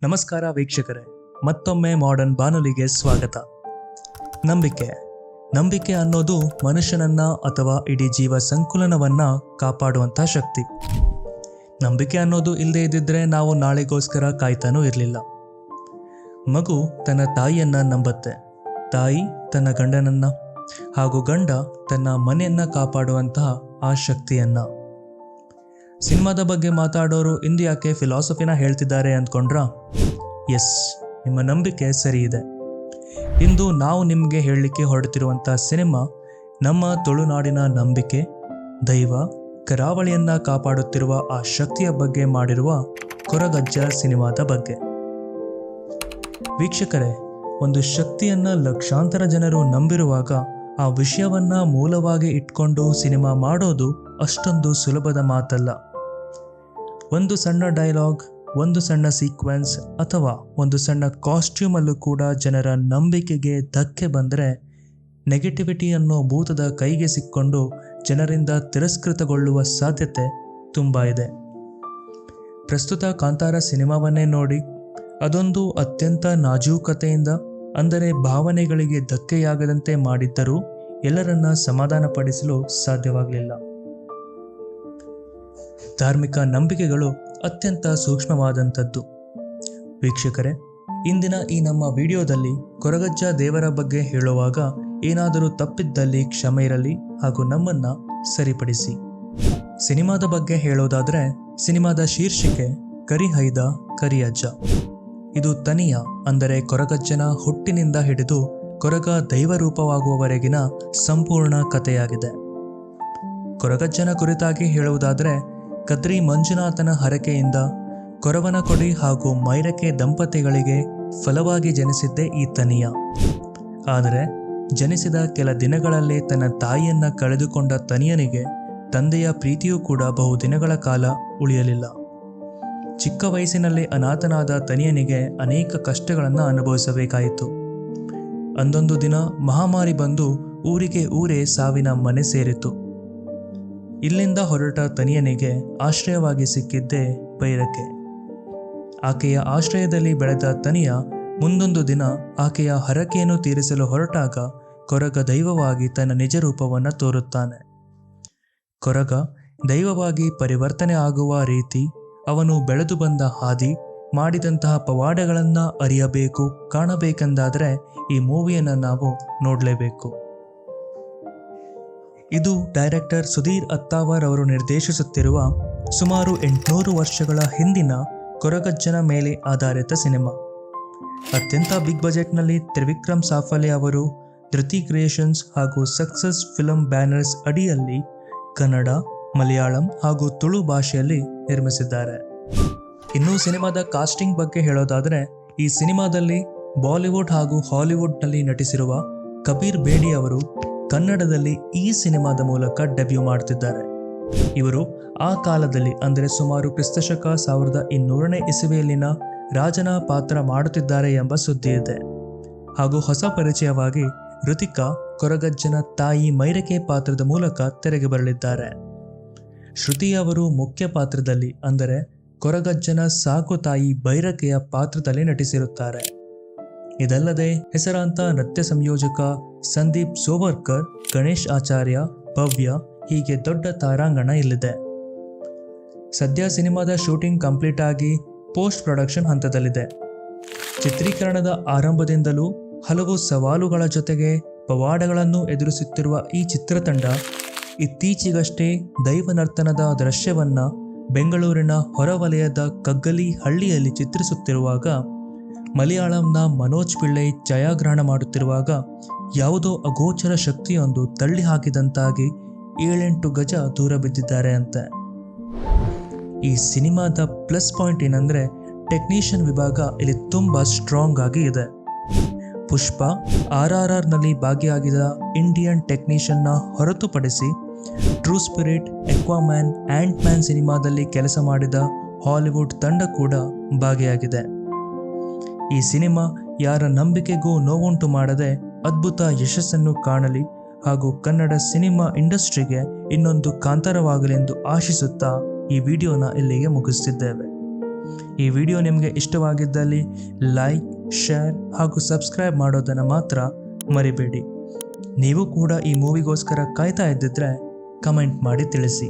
ನಮಸ್ಕಾರ ವೀಕ್ಷಕರೇ, ಮತ್ತೊಮ್ಮೆ ಮಾಡರ್ನ್ ಬಾನುಲಿಗೆ ಸ್ವಾಗತ. ನಂಬಿಕೆ ಅನ್ನೋದು ಮನುಷ್ಯನನ್ನ ಅಥವಾ ಇಡೀ ಜೀವ ಸಂಕುಲನವನ್ನ ಕಾಪಾಡುವಂಥ ಶಕ್ತಿ. ನಂಬಿಕೆ ಅನ್ನೋದು ಇಲ್ಲದೆ ಇದ್ದಿದ್ರೆ ನಾವು ನಾಳೆಗೋಸ್ಕರ ಕಾಯ್ತಾನೂ ಇರಲಿಲ್ಲ. ಮಗು ತನ್ನ ತಾಯಿಯನ್ನ ನಂಬತ್ತೆ, ತಾಯಿ ತನ್ನ ಗಂಡನನ್ನ, ಹಾಗೂ ಗಂಡ ತನ್ನ ಮನೆಯನ್ನ ಕಾಪಾಡುವಂತಹ ಆ ಶಕ್ತಿಯನ್ನ. ಸಿನಿಮಾದ ಬಗ್ಗೆ ಮಾತಾಡೋರು ಇಂದು ಯಾಕೆ ಫಿಲಾಸಫಿನ ಹೇಳ್ತಿದ್ದಾರೆ ಅಂದ್ಕೊಂಡ್ರಾ? ಎಸ್, ನಿಮ್ಮ ನಂಬಿಕೆ ಸರಿ ಇದೆ. ಇಂದು ನಾವು ನಿಮಗೆ ಹೇಳಲಿಕ್ಕೆ ಹೊರಡ್ತಿರುವಂಥ ಸಿನಿಮಾ ನಮ್ಮ ತುಳುನಾಡಿನ ನಂಬಿಕೆ, ದೈವ, ಕರಾವಳಿಯನ್ನ ಕಾಪಾಡುತ್ತಿರುವ ಆ ಶಕ್ತಿಯ ಬಗ್ಗೆ ಮಾಡಿರುವ ಕೊರಗಜ್ಜ ಸಿನಿಮಾದ ಬಗ್ಗೆ. ವೀಕ್ಷಕರೇ, ಒಂದು ಶಕ್ತಿಯನ್ನ ಲಕ್ಷಾಂತರ ಜನರು ನಂಬಿರುವಾಗ ಆ ವಿಷಯವನ್ನ ಮೂಲವಾಗಿ ಇಟ್ಕೊಂಡು ಸಿನಿಮಾ ಮಾಡೋದು ಅಷ್ಟೊಂದು ಸುಲಭದ ಮಾತಲ್ಲ. ಒಂದು ಸಣ್ಣ ಡೈಲಾಗ್, ಒಂದು ಸಣ್ಣ ಸೀಕ್ವೆನ್ಸ್ ಅಥವಾ ಒಂದು ಸಣ್ಣ ಕಾಸ್ಟ್ಯೂಮಲ್ಲೂ ಕೂಡ ಜನರ ನಂಬಿಕೆಗೆ ಧಕ್ಕೆ ಬಂದರೆ ನೆಗೆಟಿವಿಟಿ ಅನ್ನೋ ಭೂತದ ಕೈಗೆ ಸಿಕ್ಕೊಂಡು ಜನರಿಂದ ತಿರಸ್ಕೃತಗೊಳ್ಳುವ ಸಾಧ್ಯತೆ ತುಂಬ ಇದೆ. ಪ್ರಸ್ತುತ ಕಾಂತಾರ ಸಿನಿಮಾವನ್ನೇ ನೋಡಿ, ಅದೊಂದು ಅತ್ಯಂತ ನಾಜೂಕತೆಯಿಂದ, ಅಂದರೆ ಭಾವನೆಗಳಿಗೆ ಧಕ್ಕೆಯಾಗದಂತೆ ಮಾಡಿದ್ದರೂ ಎಲ್ಲರನ್ನ ಸಮಾಧಾನಪಡಿಸಲು ಸಾಧ್ಯವಾಗಲಿಲ್ಲ. ಧಾರ್ಮಿಕ ನಂಬಿಕೆಗಳು ಅತ್ಯಂತ ಸೂಕ್ಷ್ಮವಾದಂಥದ್ದು. ವೀಕ್ಷಕರೇ, ಇಂದಿನ ಈ ನಮ್ಮ ವಿಡಿಯೋದಲ್ಲಿ ಕೊರಗಜ್ಜ ದೇವರ ಬಗ್ಗೆ ಹೇಳುವಾಗ ಏನಾದರೂ ತಪ್ಪಿದ್ದಲ್ಲಿ ಕ್ಷಮೆ ಇರಲಿ ಹಾಗೂ ನಮ್ಮನ್ನ ಸರಿಪಡಿಸಿ. ಸಿನಿಮಾದ ಬಗ್ಗೆ ಹೇಳೋದಾದ್ರೆ, ಸಿನಿಮಾದ ಶೀರ್ಷಿಕೆ ಕರಿಹೈದ ಕರಿಯಜ್ಜ. ಇದು ತನಿಯ, ಅಂದರೆ ಕೊರಗಜ್ಜನ ಹುಟ್ಟಿನಿಂದ ಹಿಡಿದು ಕೊರಗ ದೈವರೂಪವಾಗುವವರೆಗಿನ ಸಂಪೂರ್ಣ ಕಥೆಯಾಗಿದೆ. ಕೊರಗಜ್ಜನ ಕುರಿತಾಗಿ ಹೇಳುವುದಾದರೆ, ಕದ್ರಿ ಮಂಜುನಾಥನ ಹರಕೆಯಿಂದ ಕೊರವನಕೊಡಿ ಹಾಗೂ ಮೈರಕೆ ದಂಪತಿಗಳಿಗೆ ಫಲವಾಗಿ ಜನಿಸಿದ್ದೇ ಈ ತನಿಯ. ಆದರೆ ಜನಿಸಿದ ಕೆಲ ದಿನಗಳಲ್ಲೇ ತನ್ನ ತಾಯಿಯನ್ನ ಕಳೆದುಕೊಂಡ ತನಿಯನಿಗೆ ತಂದೆಯ ಪ್ರೀತಿಯೂ ಕೂಡ ಬಹುದಿನಗಳ ಕಾಲ ಉಳಿಯಲಿಲ್ಲ. ಚಿಕ್ಕ ವಯಸ್ಸಿನಲ್ಲಿ ಅನಾಥನಾದ ತನಿಯನಿಗೆ ಅನೇಕ ಕಷ್ಟಗಳನ್ನು ಅನುಭವಿಸಬೇಕಾಯಿತು. ಅಂದೊಂದು ದಿನ ಮಹಾಮಾರಿ ಬಂದು ಊರಿಗೆ ಊರೇ ಸಾವಿನ ಮನೆ ಸೇರಿತು. ಇಲ್ಲಿಂದ ಹೊರಟ ತನಿಯನಿಗೆ ಆಶ್ರಯವಾಗಿ ಸಿಕ್ಕಿದ್ದೇ ಬೈರಕೆ. ಆಕೆಯ ಆಶ್ರಯದಲ್ಲಿ ಬೆಳೆದ ತನಿಯ ಮುಂದೊಂದು ದಿನ ಆಕೆಯ ಹರಕೆಯನ್ನು ತೀರಿಸಲು ಹೊರಟಾಗ ಕೊರಗ ದೈವವಾಗಿ ತನ್ನ ನಿಜ ರೂಪವನ್ನು ತೋರುತ್ತಾನೆ. ಕೊರಗ ದೈವವಾಗಿ ಪರಿವರ್ತನೆ ಆಗುವ ರೀತಿ, ಅವನು ಬೆಳೆದು ಬಂದ ಹಾದಿ, ಮಾಡಿದಂತಹ ಪವಾಡಗಳನ್ನು ಅರಿಯಬೇಕು, ಕಾಣಬೇಕೆಂದಾದರೆ ಈ ಮೂವಿಯನ್ನು ನಾವು ನೋಡಲೇಬೇಕು. ಇದು ಡೈರೆಕ್ಟರ್ ಸುಧೀರ್ ಅತ್ತಾವರ್ ಅವರು ನಿರ್ದೇಶಿಸುತ್ತಿರುವ ಸುಮಾರು 800 ವರ್ಷಗಳ ಹಿಂದಿನ ಕೊರಗಜ್ಜನ ಮೇಲೆ ಆಧಾರಿತ ಸಿನಿಮಾ. ಅತ್ಯಂತ ಬಿಗ್ ಬಜೆಟ್ನಲ್ಲಿ ತ್ರಿವಿಕ್ರಮ್ ಸಾಫಲೆ ಅವರು ಧೃತಿ ಕ್ರಿಯೇಷನ್ಸ್ ಹಾಗೂ ಸಕ್ಸಸ್ ಫಿಲ್ಮ್ ಬ್ಯಾನರ್ಸ್ ಅಡಿಯಲ್ಲಿ ಕನ್ನಡ, ಮಲಯಾಳಂ ಹಾಗೂ ತುಳು ಭಾಷೆಯಲ್ಲಿ ನಿರ್ಮಿಸಿದ್ದಾರೆ. ಇನ್ನು ಸಿನಿಮಾದ ಕಾಸ್ಟಿಂಗ್ ಬಗ್ಗೆ ಹೇಳೋದಾದರೆ, ಈ ಸಿನಿಮಾದಲ್ಲಿ ಬಾಲಿವುಡ್ ಹಾಗೂ ಹಾಲಿವುಡ್ನಲ್ಲಿ ನಟಿಸಿರುವ ಕಬೀರ್ ಬೇಡಿ ಅವರು ಕನ್ನಡದಲ್ಲಿ ಈ ಸಿನಿಮಾದ ಮೂಲಕ ಡೆಬ್ಯೂ ಮಾಡ್ತಿದ್ದಾರೆ. ಇವರು ಆ ಕಾಲದಲ್ಲಿ, ಅಂದರೆ ಸುಮಾರು ಕ್ರಿಸ್ತಶಕ 1200ನೇ ಇಸವಿಯಲ್ಲಿನ ರಾಜನ ಪಾತ್ರ ಮಾಡುತ್ತಿದ್ದಾರೆ ಎಂಬ ಸುದ್ದಿ ಇದೆ. ಹಾಗೂ ಹೊಸ ಪರಿಚಯವಾಗಿ ಋತಿಕಾ ಕೊರಗಜ್ಜನ ತಾಯಿ ಮೈರಕೆ ಪಾತ್ರದ ಮೂಲಕ ತೆರೆಗೆ ಬರಲಿದ್ದಾರೆ. ಶ್ರುತಿ ಅವರು ಮುಖ್ಯ ಪಾತ್ರದಲ್ಲಿ, ಅಂದರೆ ಕೊರಗಜ್ಜನ ಸಾಕು ತಾಯಿ ಬೈರಕೆಯ ಪಾತ್ರದಲ್ಲಿ ನಟಿಸಿರುತ್ತಾರೆ. ಇದಲ್ಲದೆ ಹೆಸರಾಂತ ನೃತ್ಯ ಸಂಯೋಜಕ ಸಂದೀಪ್ ಸೋವರ್ಕರ್, ಗಣೇಶ್ ಆಚಾರ್ಯ, ಭವ್ಯ, ಹೀಗೆ ದೊಡ್ಡ ತಾರಾಂಗಣ ಇಲ್ಲಿದೆ. ಸದ್ಯ ಸಿನಿಮಾದ ಶೂಟಿಂಗ್ ಕಂಪ್ಲೀಟ್ ಆಗಿ ಪೋಸ್ಟ್ ಪ್ರೊಡಕ್ಷನ್ ಹಂತದಲ್ಲಿದೆ. ಚಿತ್ರೀಕರಣದ ಆರಂಭದಿಂದಲೂ ಹಲವು ಸವಾಲುಗಳ ಜೊತೆಗೆ ಪವಾಡಗಳನ್ನು ಎದುರಿಸುತ್ತಿರುವ ಈ ಚಿತ್ರತಂಡ ಇತ್ತೀಚೆಗಷ್ಟೇ ದೈವ ನರ್ತನದ ದೃಶ್ಯವನ್ನ ಬೆಂಗಳೂರಿನ ಹೊರವಲಯದ ಕಗ್ಗಲಿ ಹಳ್ಳಿಯಲ್ಲಿ ಚಿತ್ರಿಸುತ್ತಿರುವಾಗ, ಮಲಯಾಳಂನ ಮನೋಜ್ ಪಿಳ್ಳೈ ಛಾಯಾಗ್ರಹಣ ಮಾಡುತ್ತಿರುವಾಗ ಯಾವುದೋ ಅಗೋಚರ ಶಕ್ತಿಯೊಂದು ತಳ್ಳಿ ಹಾಕಿದಂತಾಗಿ 7-8 ಗಜ ದೂರ ಬಿದ್ದಿದ್ದಾರೆ ಅಂತೆ. ಈ ಸಿನಿಮಾದ ಪ್ಲಸ್ ಪಾಯಿಂಟ್ ಏನಂದ್ರೆ, ಟೆಕ್ನಿಷಿಯನ್ ವಿಭಾಗ ಇಲ್ಲಿ ತುಂಬಾ ಸ್ಟ್ರಾಂಗ್ ಆಗಿ ಇದೆ. ಪುಷ್ಪ, RRRನಲ್ಲಿ ಭಾಗಿಯಾಗಿದ್ದ ಇಂಡಿಯನ್ ಟೆಕ್ನಿಷಿಯನ್ನ ಹೊರತುಪಡಿಸಿ ಟ್ರೂ ಸ್ಪಿರಿಟ್, ಎಕ್ವಾಮ್ಯಾನ್, ಆಂಟ್ ಮ್ಯಾನ್ ಸಿನಿಮಾದಲ್ಲಿ ಕೆಲಸ ಮಾಡಿದ ಹಾಲಿವುಡ್ ತಂಡ ಕೂಡ ಭಾಗಿಯಾಗಿದೆ. ಈ ಸಿನಿಮಾ ಯಾರ ನಂಬಿಕೆಗೂ ನೋವುಂಟು ಮಾಡದೆ ಅದ್ಭುತ ಯಶಸ್ಸನ್ನು ಕಾಣಲಿ ಹಾಗೂ ಕನ್ನಡ ಸಿನಿಮಾ ಇಂಡಸ್ಟ್ರಿಗೆ ಇನ್ನೊಂದು ಕಾಂತಾರವಾಗಲೆಂದು ಆಶಿಸುತ್ತಾ ಈ ವಿಡಿಯೋನ ಇಲ್ಲಿಗೆ ಮುಗಿಸ್ತಿದ್ದೇವೆ. ಈ ವಿಡಿಯೋ ನಿಮಗೆ ಇಷ್ಟವಾಗಿದ್ದಲ್ಲಿ ಲೈಕ್, ಶೇರ್ ಹಾಗೂ ಸಬ್ಸ್ಕ್ರೈಬ್ ಮಾಡೋದನ್ನು ಮಾತ್ರ ಮರಿಬೇಡಿ. ನೀವು ಕೂಡ ಈ ಮೂವಿಗೋಸ್ಕರ ಕಾಯ್ತಾ ಇದ್ದಿದ್ರೆ ಕಮೆಂಟ್ ಮಾಡಿ ತಿಳಿಸಿ.